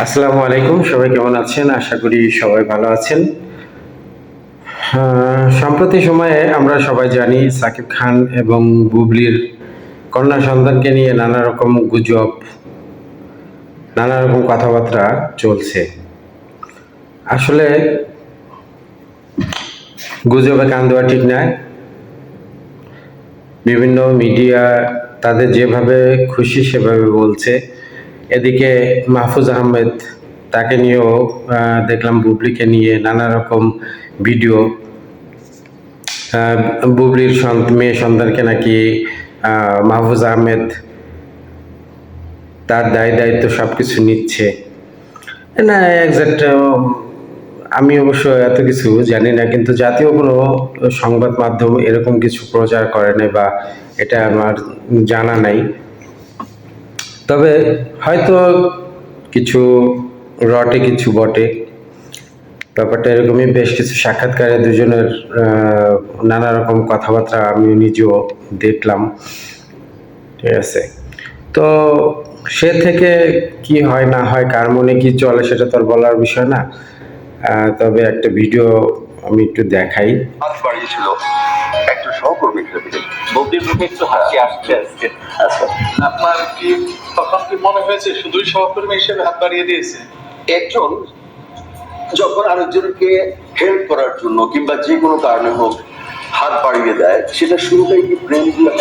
আসসালামু আলাইকুম, সবাই কেমন আছেন? আশা করি সবাই ভালো আছেন। সাম্প্রতিক সময়ে আমরা সবাই জানি সাকিব খান এবং বুবলির কন্যা সন্তানকে নিয়ে নানা রকম গুজব, নানা রকম কথাবার্তা চলছে। আসলে গুজবে কান দেওয়া ঠিক নয়। বিভিন্ন মিডিয়া তাদের যেভাবে খুশি সেভাবে বলছে। এদিকে মাহফুজ আহমেদ, তাকে নিয়েও দেখলাম বুবলিকে নিয়ে নানা রকম ভিডিও। বুবলির মেয়ে সন্তানকে নাকি মাহফুজ আহমেদ তার দায় দায়িত্ব সবকিছু নিচ্ছে। না, একজ্যাক্ট আমি অবশ্য এত কিছু জানি না, কিন্তু জাতীয় কোনো সংবাদ মাধ্যম এরকম কিছু প্রচার করে নাই বা এটা আমার জানা নাই। তবে হয়তো কিছু রটে কিছু বটে, ব্যাপারটা এরকমই। বেশ কিছু সাক্ষাৎকারে দুজনের নানা রকম কথাবার্তা আমি নিজেও দেখলাম। ঠিক আছে, তো সে থেকে কি হয় না হয়, কার মনে কি চলে সেটা তো আর বলার বিষয় না। তবে একটা ভিডিও আমি একটু দেখাই। হাত বাড়িয়েছিল একটা সহকর্মী হিসেবে। বৌদির মুখে একটু হাসি আসছে আজকে। আচ্ছা, আপনার কি তখন কি মনে হয়েছে শুধুই সহকর্মী হিসেবে হাত বাড়িয়ে দিয়েছে? একজন যখন আরেকজনকে হেল্প করার জন্য কিংবা যে কোনো কারণে হোক হাত বাড়িয়ে দেয়, সেটা শুরুটাই কি প্রেম দিয়ে?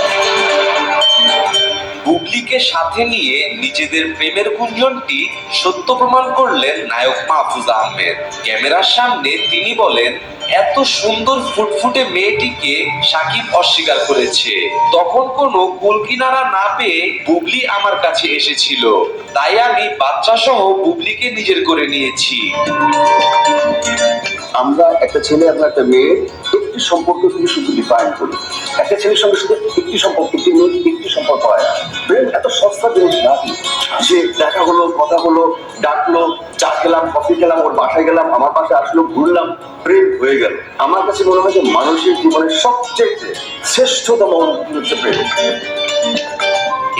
বুবলিকে সাথে নিয়ে নিজেদের প্রেমের গুঞ্জনটি সত্য প্রমাণ করলেন নায়ক মাহফুজ আহমেদ। ক্যামেরার সামনে তিনি বলেন, এত সুন্দর ফুটফুটে মেয়েটিকে সাকিব অস্বীকার করেছে। তখন কোনো কুল কিনারা না পেয়ে বুবলি আমার কাছে এসেছিল, তাই আমি বাচ্চা সহ বুবলিকে নিজের করে নিয়েছি। আমরা একটা ছেলে এবং একটা মেয়ে একটি সম্পর্ক থেকে শুধু ডিফাইন করি। একটা ছেলের সঙ্গে শুধু একটি সম্পর্ক, একটি মেয়ে একটি সম্পর্ক হয় না। প্রেম এত সস্তা জিনিস না যে দেখা হলো, কথা হলো, ডাকলো, চা খেলাম, কফি খেলাম, ওর বাসায় গেলাম, আমার বাসায় আসলো, ঘুরলাম, প্রেম হয়ে গেল। আমার কাছে মনে হয় যে মানুষের জীবনের সবচেয়ে শ্রেষ্ঠতম অনুভূতি হচ্ছে প্রেম।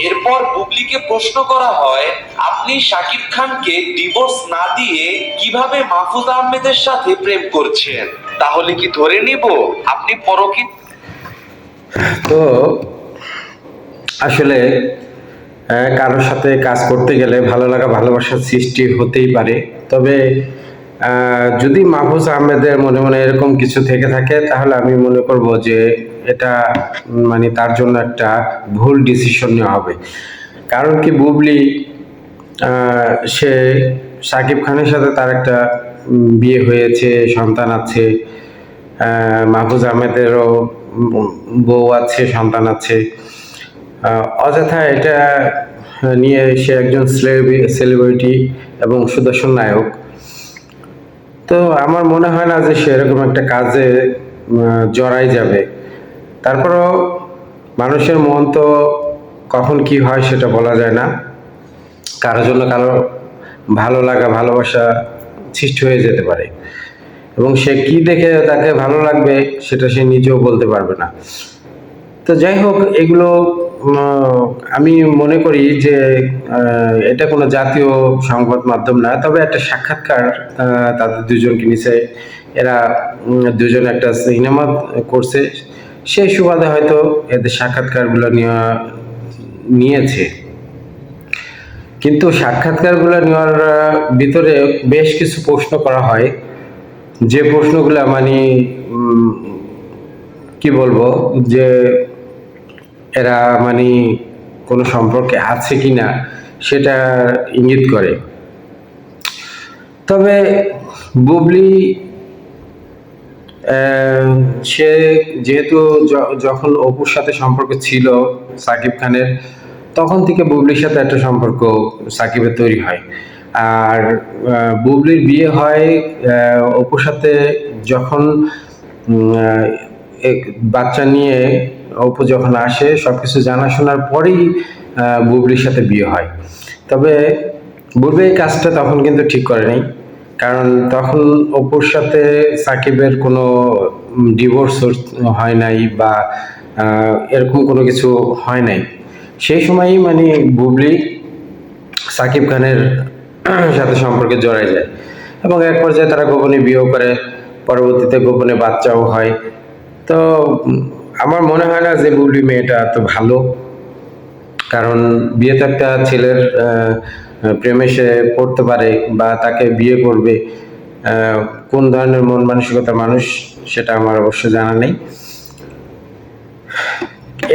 এরপর বুবলিকে প্রশ্ন করা হয়, আপনি সাকিব খানকে ডিভোর্স না দিয়ে কিভাবে মাহফুজ আহমেদের সাথে প্রেম করছেন? তাহলে কি ধরে নিব আপনি পরকীয়া? তো আসলে কারোর সাথে কাজ করতে গেলে ভালো লাগা ভালোবাসার সৃষ্টি হতেই পারে। তবে যদি মাহফুজ আহমেদের মনে মনে এরকম কিছু থেকে থাকে, তাহলে আমি মনে করব যে এটা মানে তার জন্য একটা ভুল ডিসিশন নেওয়া হবে। কারণ কি, বুবলি সে সাকিব খানের সাথে তার একটা বিয়ে হয়েছে, সন্তান আছে। মাহফুজ আহমেদেরও বউ আছে, সন্তান আছে। অযথা এটা নিয়ে সে একজন সেলিব্রিটি এবং সুদর্শন নায়ক। তো আমার মনে হয় না যে সে এরকম একটা কাজে জড়াই যাবে। তারপরও মানুষের মন তো কখন কি হয় সেটা বলা যায় না। কারোর জন্য কারো ভালো লাগা ভালোবাসা সৃষ্টি হয়ে যেতে পারে, এবং সে কি দেখে তাকে ভালো লাগবে সেটা সে নিজেও বলতে পারবে না। তো যাই হোক, এগুলো আমি মনে করি যে এটা কোনো জাতীয় সংবাদ মাধ্যম না, তবে একটা সাক্ষাৎকার তাদের দুজনকে নিচে এরা দুজন একটা সিনেমা করছে, সেই সুবাদে হয়তো এদের সাক্ষাৎকারগুলো নিয়েছে। কিন্তু সাক্ষাৎকারগুলো নেওয়ার ভিতরে বেশ কিছু প্রশ্ন করা হয়, যে প্রশ্নগুলো মানে কি বলবো, যে এরা মানে কোনো সম্পর্কে আছে কিনা সেটা ইঙ্গিত করে। তবে বুবলি সে যেহেতু যখন অপুর সাথে সম্পর্ক ছিল সাকিব খানের, তখন থেকে বুবলির সাথে একটা সম্পর্ক সাকিবের তৈরি হয়। আর বুবলির বিয়ে হয় অপুর সাথে যখন বাচ্চা নিয়ে অপু যখন আসে, সবকিছু জানাশোনার পরেই বুবলির সাথে বিয়ে হয়। তবে বুবলি এই কাজটা তখন কিন্তু ঠিক করেনি, কারণ তখন অপুর সাথে সাকিবের কোনো ডিভোর্স হয় নাই বা এরকম কোনো কিছু হয় নাই। সেই সময়ই মানে বুবলি সাকিব খানের সাথে সম্পর্কে জড়ায় যায় এবং এক পর্যায়ে তারা গোপনে বিয়েও করে, পরবর্তীতে গোপনে বাচ্চাও হয়। তো আমার মনে হয় না যে বুবলি মেয়েটা এত ভালো, কারণ বিয়েতে একটা ছেলের প্রেমে সে পড়তে পারে বা তাকে বিয়ে করবে, কোন ধরনের মন মানসিকতার মানুষ সেটা আমার অবশ্য জানা নেই।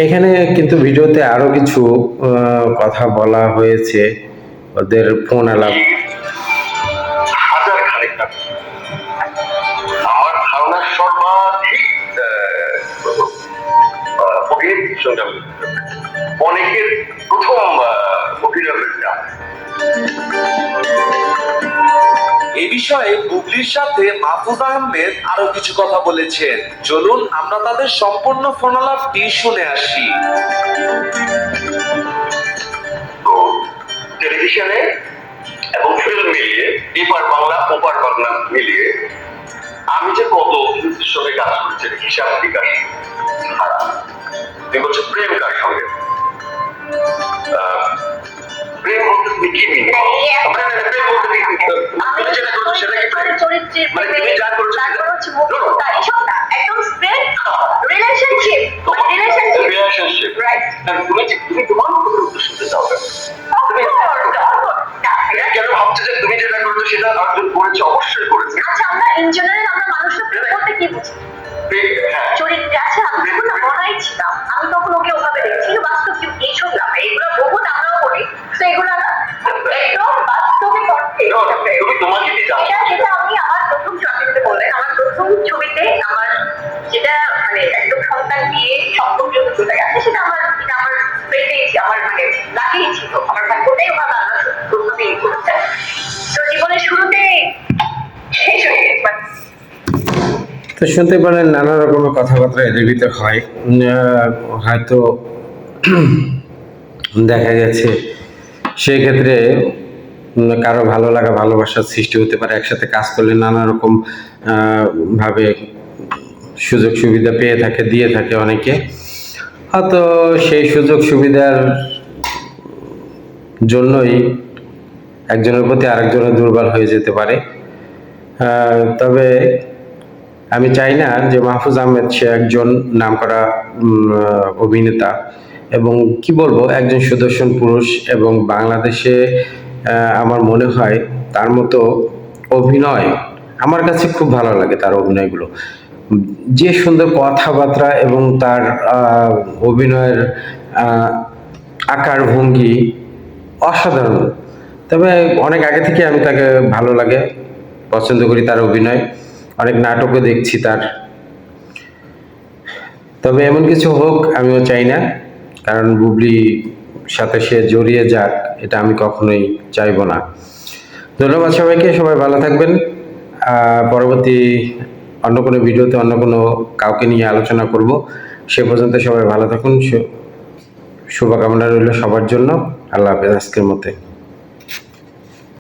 এখানে কিন্তু ভিডিওতে আরো কিছু কথা বলা হয়েছে, ওদের ফোন আলাপ। হাজার খানেক টাকা। আমার ধারণা সর্বাধিক অভিনেত্রীর সঙ্গে অনেকের প্রথম অভিনয়ের নাম। এ বিষয়ে বুবলির সাথে মাহফুজ আহমেদ আরো কিছু কথা বলেছেন। চলুন আমরা তাদের সম্পূর্ণ ফোনালাপটি শুনে আসি। তো টেলিভিশনে এবং ফিল্ম মিলিয়ে, এপার বাংলা ওপার বাংলা মিলিয়ে আমি যে কত অভিনেত্রীর সঙ্গে কাজ করেছি হিসাব বিকাশ ছাড়া। তুমি বলছো প্রেম কার সঙ্গে? প্রেম বলতে তুমি কি মিনি? প্রেম বলতে তুমি যেটা করছো সেটা কি প্রেম? মানে তুমি যা করছো রিলেশনশিপ, তুমি তোমার মতো উত্তর শুনতে চাও না? কেন ভাবছো যে তুমি যেটা করছো সেটা অর্জন করেছে? অবশ্যই করেছে। আচ্ছা, আমরা ইন জেনারেল আমরা মানুষের প্রেম করতে কি বুঝি? হ্যাঁ, চরিত্রে আছে। আমি যখন বড়াই ছিলাম, আমি তখন ওকে ওভাবে দেখছি। বাস্তব জীবন এইসব না, এগুলো বহুত আমরাও করি। তো এগুলো না একদম বাস্তবে করতে। তুমি তোমাকে কি জানো? সেটা আমি আমার প্রথম ছবিতে বললেন, আমার প্রথম ছবিতে আমার যেটা মানে একদম সন্তান নিয়ে সম্পর্ক চলে গেছে, সেটা আমার পেটেই আমার মানে লাগেই ছিল। আমার ভাগ্যটাই ওভাবে আল্লাহ প্রথমেই করেছে। তো জীবনের শুরুতে শেষ হয়ে গেছে। তো শুনতে পারেন নানা রকমের কথাবার্তা এদের ভিতরে হয়। হয়তো দেখা গেছে সেই ক্ষেত্রে কারো ভালো লাগা ভালোবাসার সৃষ্টি হতে পারে। একসাথে কাজ করলে নানা রকম ভাবে সুযোগ সুবিধা পেয়ে থাকে, দিয়ে থাকে অনেকে। হয়তো সেই সুযোগ সুবিধার জন্যই একজনের প্রতি আরেকজনের দুর্বল হয়ে যেতে পারে। তবে আমি চাই না যে মাহফুজ আহমেদ সে একজন নামকরা অভিনেতা এবং কি বলবো একজন সুদর্শন পুরুষ, এবং বাংলাদেশে আমার মনে হয় তার মতো অভিনয় আমার কাছে খুব ভালো লাগে। তার অভিনয়গুলো যে সুন্দর কথাবার্তা এবং তার অভিনয়ের আকার ভঙ্গি অসাধারণ। তবে অনেক আগে থেকে আমি তাকে ভালো লাগে, পছন্দ করি তার অভিনয়, অনেক নাটকও দেখছি তার। তবে এমন কিছু হোক আমিও চাই না, কারণ বুবলি সাথে সে জড়িয়ে যাক এটা আমি কখনোই চাইবো না। ধন্যবাদ সবাইকে, সবাই ভালো থাকবেন। পরবর্তী অন্য কোনো ভিডিওতে অন্য কোনো কাউকে নিয়ে আলোচনা করব। সে পর্যন্ত সবাই ভালো থাকুন, শুভকামনা রইল সবার জন্য। আল্লাহ হাফেজ আজকের মতে।